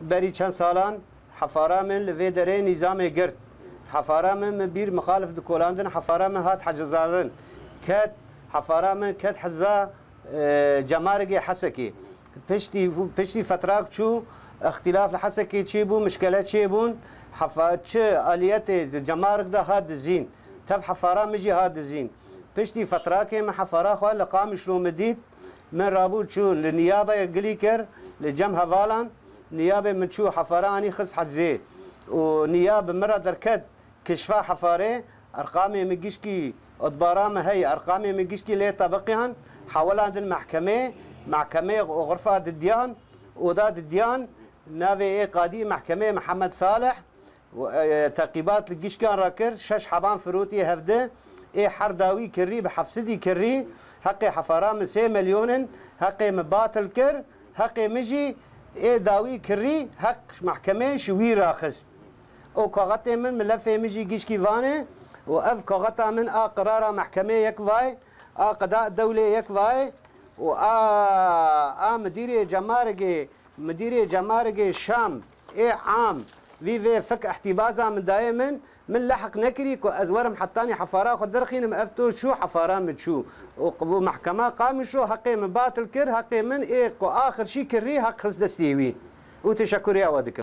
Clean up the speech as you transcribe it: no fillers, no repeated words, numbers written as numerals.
بری چند سالان حفاره من لویدره نظام گرد حفاره من بیر مخالف دکولاندن حفاره من هات حجزاندن کد حفاره من کد حزا جمارگی حسکی پشتی فتراک چو اختلاف الحسكي تشيبو مشكلات تشيبون حفاتش آليات جمارك ده هاد الزين تف حفارة مجي هاد الزين بشتي فترات ما حفارة خوال لقام شلو مديد من رابو تشو للنيابة يقلي كر لجم هفالان نيابة من تشو حفارة اني خص حد زي ونيابة مرة دركت كشفا حفارة ارقامي مجيشكي ادبارام هي ارقامي مجيشكي ليه طبقيهن حاول عند محكمة غرفة الديان وداد الديان نافي قاضي محكمة محمد صالح تعقيبات الجيش كان راكر شش حبان فروتي هفده حرداوي كري بحفصدي كري حقي حفارة من 3 مليون حقي مباطل كر حقي مجي داوي كري حق محكمة شوي راخص او كاغتي من ملفه مجي جيش كيفانه واف كاغتا من قرار محكمة يكفاي قضاء الدولة يكفاي مديري جمارك الشام عام في فك احتبازها من دائما من لحق نكري ازورم حطاني حفاره خدرخين مفتو شو حفاره متشو ومحكمه قام شو حقي من باطل كر حقي من اخر شي كري حق خص دستيوي وتشكر يا ودك